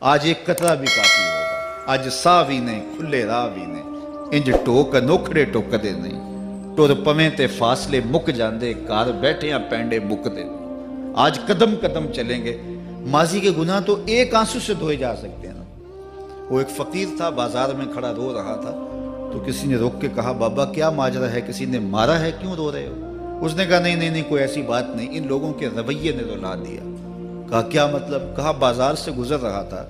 آج ایک قطرہ بھی کافی ہوگا، اج ساہ بھی نہیں کھلے راہ بھی نہیں، انج ٹوک انوکھڑے ٹوکدے نہیں، ٹر پویں تے فاصلے مک جاندے، گھر بیٹھے پینڈے مکدے نہیں۔ آج قدم قدم چلیں گے، ماضی کے گناہ تو ایک آنسو سے دھوئے جا سکتے ہیں نا۔ وہ ایک فقیر تھا، بازار میں کھڑا رو رہا تھا، تو کسی نے روک کے کہا بابا کیا ماجرا ہے، کسی نے مارا ہے، کیوں رو رہے ہو؟ اس نے کہا نہیں کوئی ایسی بات نہیں، ان لوگوں کے رویے نے رلا دیا۔ کہا کیا مطلب؟ کہا بازار سے گزر رہا تھا،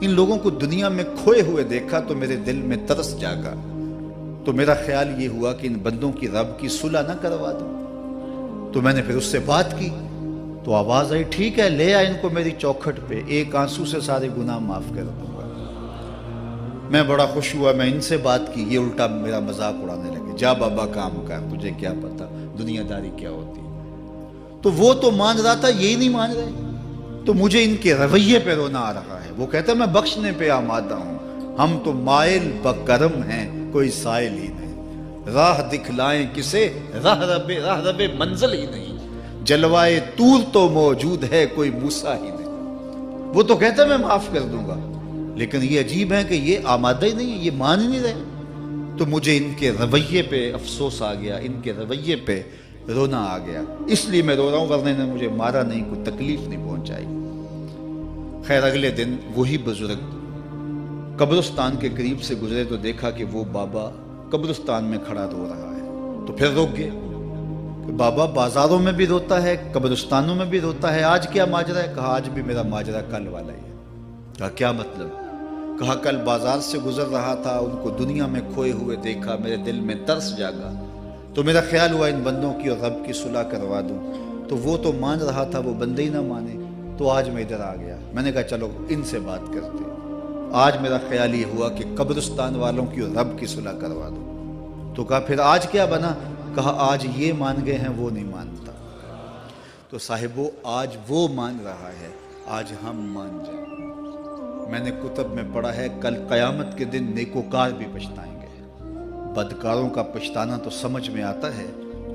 ان لوگوں کو دنیا میں کھوئے ہوئے دیکھا تو میرے دل میں ترس جاگا، تو میرا خیال یہ ہوا کہ ان بندوں کی رب کی صلح نہ کروا دوں۔ تو میں نے پھر اس سے بات کی، تو آواز آئی ٹھیک ہے لے آ ان کو میری چوکھٹ پہ، ایک آنسو سے سارے گناہ معاف کر دوں گا۔ میں بڑا خوش ہوا، میں ان سے بات کی، یہ الٹا میرا مذاق اڑانے لگے، جا بابا کام کر، تجھے کیا پتا دنیا داری کیا ہوتی ہے۔ تو وہ تو مان رہا تھا، یہی نہیں مان رہے، تو مجھے ان کے رویے پہ رونا آ رہا ہے۔ وہ کہتا ہے میں بخشنے پہ آمادہ ہوں، ہم تو مائل بکرم ہیں، کوئی سائل ہی نہیں، راہ دکھلائیں کسے، راہ رب منزل ہی نہیں، جلوائے طور تو موجود ہے، کوئی موسیٰ ہی نہیں۔ وہ تو کہتا ہے میں معاف کر دوں گا، لیکن یہ عجیب ہے کہ یہ آمادہ ہی نہیں ہے، یہ مان ہی نہیں رہے۔ تو مجھے ان کے رویے پہ افسوس آ گیا، ان کے رویے پہ رونا آ گیا، اس لیے میں رو رہا ہوں، ورنہ نے مجھے مارا نہیں، کوئی تکلیف نہیں پہنچائی۔ خیر اگلے دن وہی بزرگ قبرستان کے قریب سے گزرے تو دیکھا کہ وہ بابا قبرستان میں کھڑا رو رہا ہے، تو پھر روک گئے کہ بابا بازاروں میں بھی روتا ہے، قبرستانوں میں بھی روتا ہے، آج کیا ماجرا ہے؟ کہا آج بھی میرا ماجرا کل والا ہی ہے۔ کہا کیا مطلب؟ کہا کل بازار سے گزر رہا تھا، ان کو دنیا میں کھوئے ہوئے دیکھا، میرے دل میں ترس جاگا، تو میرا خیال ہوا ان بندوں کی اور رب کی صلح کروا دوں، تو وہ تو مان رہا تھا، وہ بندے ہی نہ مانے، تو آج میں ادھر آ گیا۔ میں نے کہا چلو ان سے بات کرتے ہیں۔ آج میرا خیال یہ ہوا کہ قبرستان والوں کی اور رب کی صلح کروا دوں۔ تو کہا پھر آج کیا بنا؟ کہا آج یہ مان گئے ہیں، وہ نہیں مانتا۔ تو صاحبو آج وہ مان رہا ہے، آج ہم مان جائیں۔ میں نے کتب میں پڑھا ہے کل قیامت کے دن نیکوکار بھی پچھتائیں گے۔ بدکاروں کا پچھتانا تو سمجھ میں آتا ہے،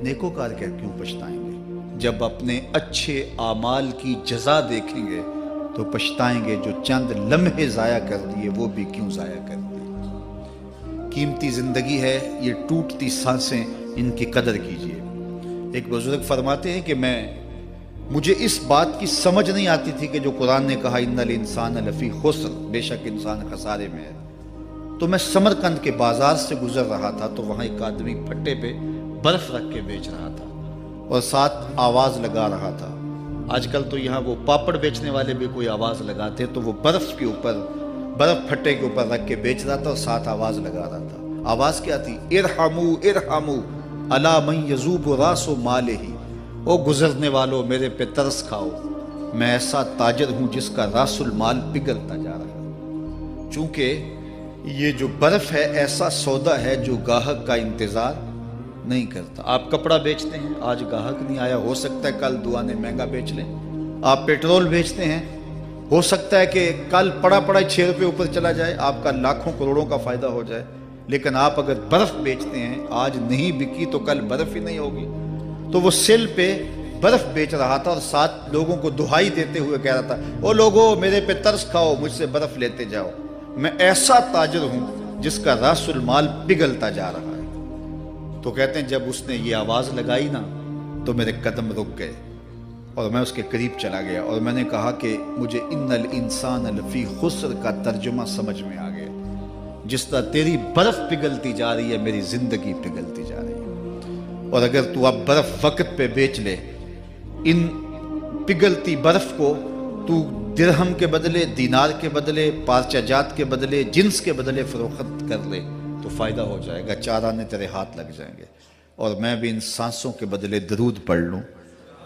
نیکوکار کیوں پچھتائیں گے؟ جب اپنے اچھے اعمال کی جزا دیکھیں گے تو پچھتائیں گے، جو چند لمحے ضائع کر دیے وہ بھی کیوں ضائع کر دیے۔ قیمتی زندگی ہے، یہ ٹوٹتی سانسیں، ان کی قدر کیجیے۔ ایک بزرگ فرماتے ہیں کہ مجھے اس بات کی سمجھ نہیں آتی تھی کہ جو قرآن نے کہا ان الانسان لفی خسر، بے شک انسان خسارے میں ہے، تو میں سمرقند کے بازار سے گزر رہا تھا تو وہاں ایک آدمی پھٹے پہ برف رکھ کے بیچ رہا تھا اور ساتھ آواز لگا رہا تھا۔ آج کل تو یہاں وہ پاپڑ بیچنے والے بھی کوئی آواز لگاتے، تو وہ برف پھٹے کے اوپر رکھ کے بیچ رہا تھا اور ساتھ آواز لگا رہا تھا۔ آواز کیا تھی؟ ارحمو ارحمو الا من یذوب راس مالہ، او گزرنے والوں میرے پہ ترس کھاؤ، میں ایسا تاجر ہوں جس کا راس المال پگھلتا جا رہا ہے۔ چونکہ یہ جو برف ہے ایسا سودا ہے جو گاہک کا انتظار نہیں کرتا۔ آپ کپڑا بیچتے ہیں، آج گاہک نہیں آیا، ہو سکتا ہے کل دعا نے مہنگا بیچ لیں۔ آپ پیٹرول بیچتے ہیں، ہو سکتا ہے کہ کل پڑا 6 روپے اوپر چلا جائے، آپ کا لاکھوں کروڑوں کا فائدہ ہو جائے۔ لیکن آپ اگر برف بیچتے ہیں، آج نہیں بکی تو کل برف ہی نہیں ہوگی۔ تو وہ سل پہ برف بیچ رہا تھا اور ساتھ لوگوں کو دہائی دیتے ہوئے کہہ رہا تھا، او لوگو میرے پہ ترس کھاؤ، مجھ سے برف لیتے جاؤ، میں ایسا تاجر ہوں جس کا راس المال پگھلتا جا رہا ہے۔ تو کہتے ہیں جب اس نے یہ آواز لگائی نا تو میرے قدم رک گئے اور میں اس کے قریب چلا گیا اور میں نے کہا کہ مجھے ان الانسان لفی خسر کا ترجمہ سمجھ میں آ گیا۔ جس طرح تیری برف پگھلتی جا رہی ہے، میری زندگی پگھلتی جا رہی ہے، اور اگر تو اب برف وقت پہ بیچ لے، ان پگھلتی برف کو تو درہم کے بدلے، دینار کے بدلے، پارچہ جات کے بدلے، جنس کے بدلے فروخت کر لے تو فائدہ ہو جائے گا، 4 آنے تیرے ہاتھ لگ جائیں گے۔ اور میں بھی ان سانسوں کے بدلے درود پڑھ لوں،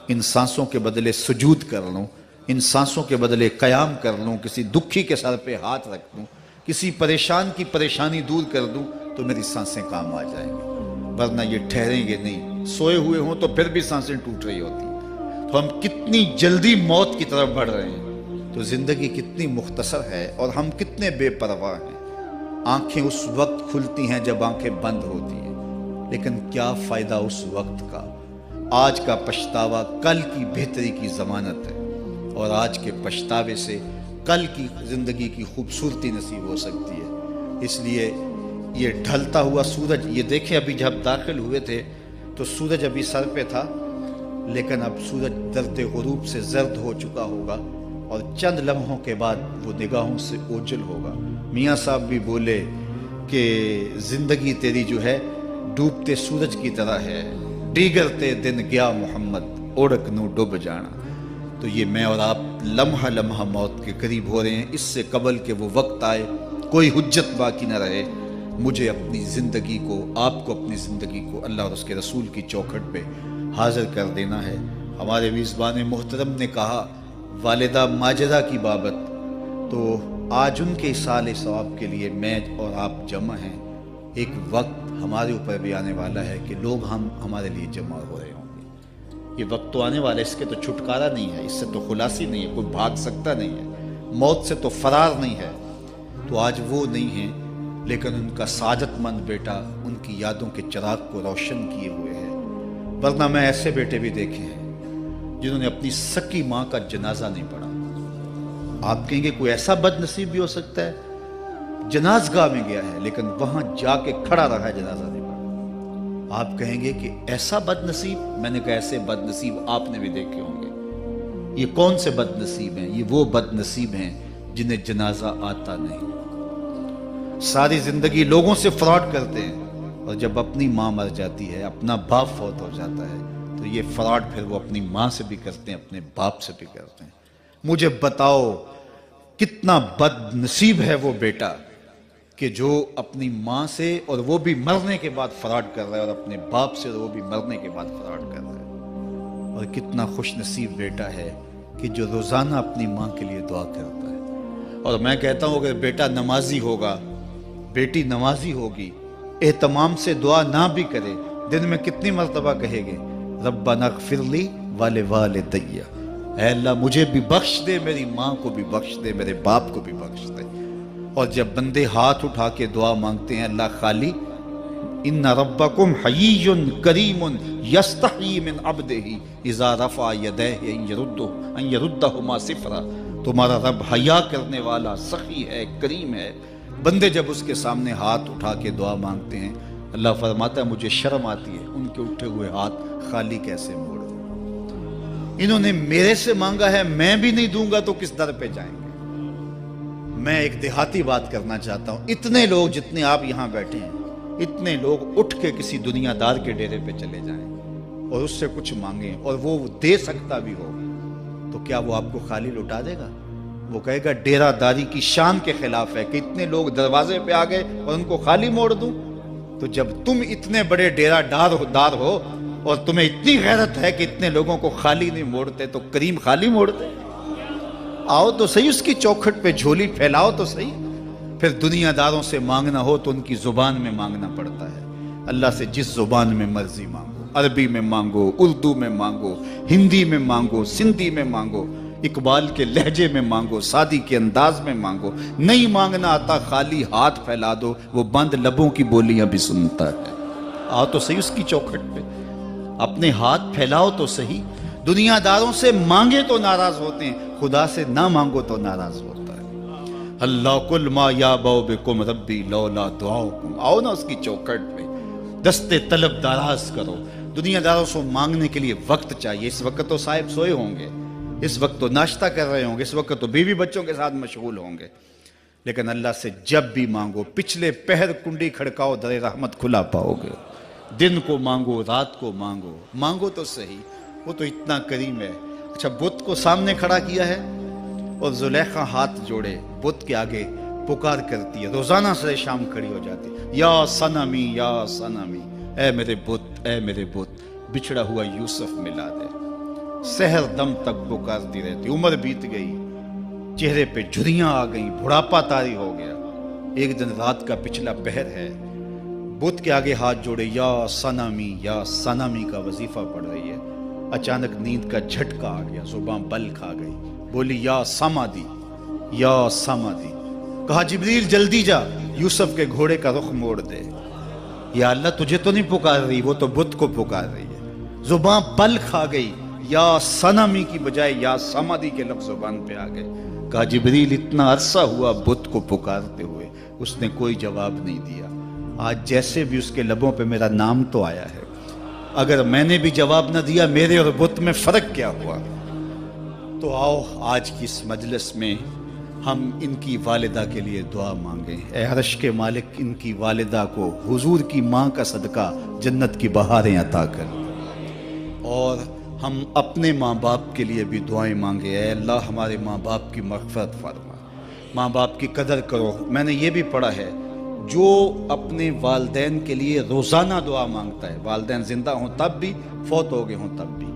ان سانسوں کے بدلے سجود کر لوں، ان سانسوں کے بدلے قیام کر لوں، کسی دکھی کے سر پہ ہاتھ رکھ دوں، کسی پریشان کی پریشانی دور کر دوں تو میری سانسیں کام آ جائیں گی، ورنہ یہ ٹھہریں گے نہیں۔ سوئے ہوئے ہوں تو پھر بھی سانسیں ٹوٹ رہی ہوتی ہیں۔ تو ہم کتنی جلدی موت کی طرف بڑھ رہے ہیں، تو زندگی کتنی مختصر ہے اور ہم کتنے بے پرواہ ہیں۔ آنکھیں اس وقت کھلتی ہیں جب آنکھیں بند ہوتی ہیں، لیکن کیا فائدہ اس وقت کا؟ آج کا پچھتاوا کل کی بہتری کی ضمانت ہے، اور آج کے پچھتاوے سے کل کی زندگی کی خوبصورتی نصیب ہو سکتی ہے۔ اس لیے یہ ڈھلتا ہوا سورج، یہ دیکھیں ابھی جب داخل ہوئے تھے تو سورج ابھی سر پہ تھا، لیکن اب سورج درد غروب سے زرد ہو چکا ہوگا اور چند لمحوں کے بعد وہ نگاہوں سے اوجھل ہوگا۔ میاں صاحب بھی بولے کہ زندگی تیری جو ہے ڈوبتے سورج کی طرح ہے، ڈیگرتے دن گیا محمد اوڑک نو ڈوب جانا۔ تو یہ میں اور آپ لمحہ لمحہ موت کے قریب ہو رہے ہیں۔ اس سے قبل کہ وہ وقت آئے کوئی حجت باقی نہ رہے، مجھے اپنی زندگی کو، آپ کو اپنی زندگی کو اللہ اور اس کے رسول کی چوکھٹ پہ حاضر کر دینا ہے۔ ہمارے میزبان محترم نے کہا والدہ ماجدہ کی بابت، تو آج ان کے اصالِ ثواب کے لیے میں اور آپ جمع ہیں۔ ایک وقت ہمارے اوپر بھی آنے والا ہے کہ لوگ ہمارے لیے جمع ہو رہے ہوں گے۔ یہ وقت تو آنے والا ہے، اس کے تو چھٹکارا نہیں ہے، اس سے تو خلاصی نہیں ہے، کوئی بھاگ سکتا نہیں ہے، موت سے تو فرار نہیں ہے۔ تو آج وہ نہیں ہیں، لیکن ان کا سعادت مند بیٹا ان کی یادوں کے چراغ کو روشن کیے ہوئے ہے۔ ورنہ میں ایسے بیٹے بھی دیکھے ہیں جنہوں نے اپنی سکی ماں کا جنازہ نہیں پڑھا۔ آپ کہیں گے کوئی ایسا بد نصیب بھی ہو سکتا ہے، جنازگاہ میں گیا ہے لیکن وہاں جا کے کھڑا رہا ہے، جنازہ نہیں پڑھا۔ آپ کہیں گے کہ ایسا بد نصیب، میں نے کہا ایسے بد نصیب آپ نے بھی دیکھے ہوں گے۔ یہ کون سے بد نصیب ہیں؟ یہ وہ بد نصیب ہیں جنہیں جنازہ آتا نہیں، ساری زندگی لوگوں سے فراڈ کرتے ہیں، اور جب اپنی ماں مر جاتی ہے، اپنا باپ فوت ہو جاتا ہے، تو یہ فراڈ پھر وہ اپنی ماں سے بھی کرتے ہیں، اپنے باپ سے بھی کرتے ہیں۔ مجھے بتاؤ کتنا بد نصیب ہے وہ بیٹا کہ جو اپنی ماں سے، اور وہ بھی مرنے کے بعد فراڈ کر رہا ہے، اور اپنے باپ سے وہ بھی مرنے کے بعد فراڈ کر رہا ہے۔ اور کتنا خوش نصیب بیٹا ہے کہ جو روزانہ اپنی ماں کے لیے دعا کرتا ہے۔ اور میں کہتا ہوں اگر بیٹا نمازی ہوگا، بیٹی نمازی ہوگی، اہتمام سے دعا نہ بھی کرے، دن میں کتنی مرتبہ کہے گے ربنا اغفر لی ولوالدی، اے اللہ مجھے بھی بخش دے، میری ماں کو بھی بخش دے، میرے باپ کو بھی بخش دے۔ اور جب بندے ہاتھ اٹھا کے دعا مانگتے ہیں اللہ خالی ان ربکم حیی کریم یستحیی من عبدہ اذا رفع یدیہ ان یردہما صفرا، تمہارا رب حیا کرنے والا سخی ہے، کریم ہے۔ بندے جب اس کے سامنے ہاتھ اٹھا کے دعا مانگتے ہیں، اللہ فرماتا ہے مجھے شرم آتی ہے ان کے اٹھے ہوئے ہاتھ خالی کیسے موڑ دوں۔ انہوں نے میرے سے مانگا ہے، میں بھی نہیں دوں گا تو کس در پہ جائیں گے۔ میں ایک دیہاتی بات کرنا چاہتا ہوں، اتنے لوگ جتنے آپ یہاں بیٹھے ہیں، اتنے لوگ اٹھ کے کسی دنیا دار کے ڈیرے پہ چلے جائیں اور اس سے کچھ مانگیں اور وہ دے سکتا بھی ہو، تو کیا وہ آپ کو خالی لوٹا دے گا؟ وہ کہے گا ڈیرہ داری کی شان کے خلاف ہے کہ اتنے لوگ دروازے پہ آ گئے اور ان کو خالی موڑ دوں۔ تو جب تم اتنے بڑے ڈیرہ دار ہو اور تمہیں اتنی غیرت ہے کہ اتنے لوگوں کو خالی نہیں موڑتے، تو کریم خالی موڑتے؟ آؤ تو صحیح اس کی چوکھٹ پہ جھولی پھیلاؤ تو صحیح۔ پھر دنیا داروں سے مانگنا ہو تو ان کی زبان میں مانگنا پڑتا ہے۔ اللہ سے جس زبان میں مرضی مانگو، عربی میں مانگو، اردو میں مانگو، ہندی میں مانگو، سندھی میں مانگو، اقبال کے لہجے میں مانگو، سادی کے انداز میں مانگو۔ نہیں مانگنا آتا خالی ہاتھ پھیلا دو، وہ بند لبوں کی بولیاں بھی سنتا ہے۔ آؤ تو صحیح اس کی چوکھٹ پہ، اپنے ہاتھ پھیلاؤ تو صحیح۔ دنیا داروں سے مانگے تو ناراض ہوتے ہیں، خدا سے نہ مانگو تو ناراض ہوتا ہے۔ اللہ کل ما یابو بکم ربی لولا دعاؤکم، آؤ نا اس کی چوکھٹ پہ، دستے طلب دراز کرو۔ دنیا داروں سے مانگنے کے لیے وقت چاہیے۔ اس وقت تو صاحب سوئے ہوں گے، اس وقت تو ناشتہ کر رہے ہوں گے، اس وقت تو بیوی بچوں کے ساتھ مشغول ہوں گے، لیکن اللہ سے جب بھی مانگو، پچھلے پہر کنڈی کھڑکاؤ در رحمت کھلا پاؤ گے۔ دن کو مانگو، رات کو مانگو، مانگو تو صحیح، وہ تو اتنا کریم ہے۔ اچھا بت کو سامنے کھڑا کیا ہے اور زلیخا ہاتھ جوڑے بت کے آگے پکار کرتی ہے، روزانہ سے شام کھڑی ہو جاتی ہے، یا صنمی یا صنمی، اے میرے بت، اے میرے بت، بچھڑا ہوا یوسف ملا دے۔ سحر دم تک پکارتی رہتی، عمر بیت گئی، چہرے پہ جھریاں آ گئیں، بڑھاپا طاری ہو گیا۔ ایک دن رات کا پچھلا پہر ہے، بت کے آگے ہاتھ جوڑے یا صنمی کا وظیفہ پڑھ رہی ہے۔ اچانک نیند کا جھٹکا آ گیا، زباں بل کھا گئی، بولی یا سمادی یا سمادی۔ کہا جبریل جلدی جا، یوسف کے گھوڑے کا رخ موڑ دے۔ یا اللہ تجھے تو نہیں پکار رہی، وہ تو بت کو پکار رہی ہے۔ زباں بل کھا گئی، یا صنمی کی بجائے یا سمادی کے لفظ زبان پہ آ گئے۔ کہا جبریل اتنا عرصہ ہوا بت کو پکارتے ہوئے، اس نے کوئی جواب نہیں دیا، آج جیسے بھی اس کے لبوں پہ میرا نام تو آیا ہے، اگر میں نے بھی جواب نہ دیا میرے اور بت میں فرق کیا ہوا؟ تو آؤ آج کی اس مجلس میں ہم ان کی والدہ کے لیے دعا مانگیں۔ اے عرش کے مالک، ان کی والدہ کو حضور کی ماں کا صدقہ جنت کی بہاریں عطا کر، اور ہم اپنے ماں باپ کے لیے بھی دعائیں مانگے۔ اے اللہ ہمارے ماں باپ کی مغفرت فرما، ماں باپ کی قدر کرو۔ میں نے یہ بھی پڑھا ہے جو اپنے والدین کے لیے روزانہ دعا مانگتا ہے، والدین زندہ ہوں تب بھی، فوت ہو گئے ہوں تب بھی،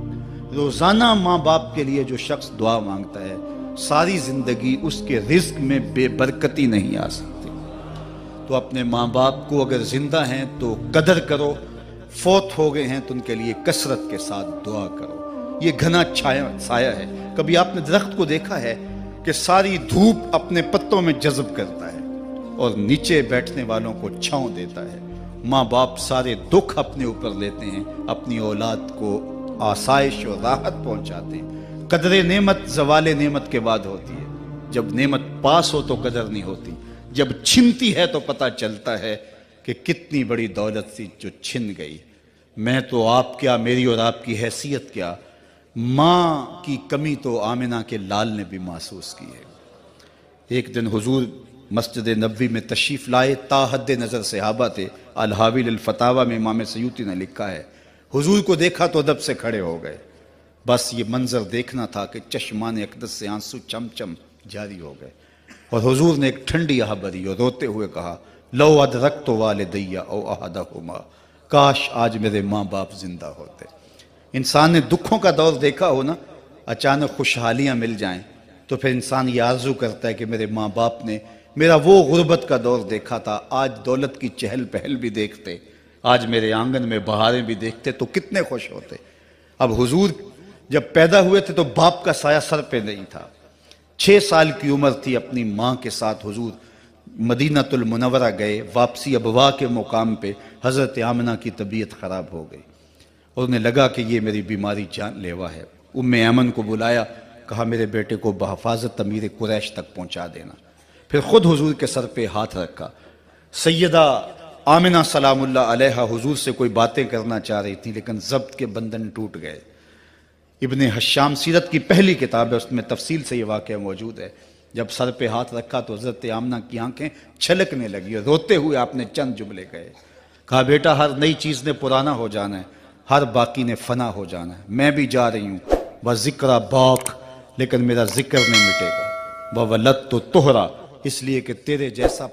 روزانہ ماں باپ کے لیے جو شخص دعا مانگتا ہے ساری زندگی اس کے رزق میں بے برکتی نہیں آ سکتی۔ تو اپنے ماں باپ کو اگر زندہ ہیں تو قدر کرو، فوت ہو گئے ہیں تو ان کے لیے کثرت کے ساتھ دعا کرو۔ یہ گھنا سایہ ہے۔ کبھی آپ نے درخت کو دیکھا ہے کہ ساری دھوپ اپنے پتوں میں جذب کرتا ہے اور نیچے بیٹھنے والوں کو چھاؤں دیتا ہے؟ ماں باپ سارے دکھ اپنے اوپر لیتے ہیں، اپنی اولاد کو آسائش اور راحت پہنچاتے ہیں۔ قدر نعمت زوال نعمت کے بعد ہوتی ہے، جب نعمت پاس ہو تو قدر نہیں ہوتی، جب چھنتی ہے تو پتہ چلتا ہے کہ کتنی بڑی دولت تھی جو چھن گئی۔ میں تو آپ کیا، میری اور آپ کی حیثیت کیا، ماں کی کمی تو آمنہ کے لال نے بھی محسوس کی ہے۔ ایک دن حضور مسجد نبوی میں تشریف لائے، تا حد نظر صحابہ تھے۔ الحاوی للفتاوی میں امام سیوطی نے لکھا ہے حضور کو دیکھا تو ادب سے کھڑے ہو گئے، بس یہ منظر دیکھنا تھا کہ چشمان اقدس سے آنسو چم چم جاری ہو گئے، اور حضور نے ایک ٹھنڈی آہ بھری اور روتے ہوئے کہا لو ادرکت والدی او احدہما، کاش آج میرے ماں باپ زندہ ہوتے۔ انسان نے دکھوں کا دور دیکھا ہو نا، اچانک خوشحالیاں مل جائیں تو پھر انسان یہ آرزو کرتا ہے کہ میرے ماں باپ نے میرا وہ غربت کا دور دیکھا تھا، آج دولت کی چہل پہل بھی دیکھتے، آج میرے آنگن میں بہاریں بھی دیکھتے تو کتنے خوش ہوتے۔ اب حضور جب پیدا ہوئے تھے تو باپ کا سایہ سر پہ نہیں تھا، 6 سال کی عمر تھی، اپنی ماں کے ساتھ حضور مدینہ المنورہ گئے۔ واپسی ابوا کے مقام پہ حضرت آمنہ کی طبیعت خراب ہو گئی اور انہیں لگا کہ یہ میری بیماری جان لیوا ہے۔ ام ایمن کو بلایا، کہا میرے بیٹے کو بحفاظت امیر قریش تک پہنچا دینا۔ پھر خود حضور کے سر پہ ہاتھ رکھا۔ سیدہ آمنہ سلام اللہ علیہا حضور سے کوئی باتیں کرنا چاہ رہی تھیں لیکن ضبط کے بندھن ٹوٹ گئے۔ ابن حشام سیرت کی پہلی کتاب ہے، اس میں تفصیل سے یہ واقعہ موجود ہے۔ جب سر پہ ہاتھ رکھا تو حضرت آمنہ کی آنکھیں چھلکنے لگی اور روتے ہوئے آپ نے چند جملے کہے، کہا بیٹا ہر نئی چیز نے پرانا ہو جانا ہے، ہر باقی نے فنا ہو جانا ہے، میں بھی جا رہی ہوں، وَذِكْرَ باق، لیکن میرا ذکر نہیں مٹے گا، وَوَلَدْتُ طُہْرًا، اس لیے کہ تیرے جیسا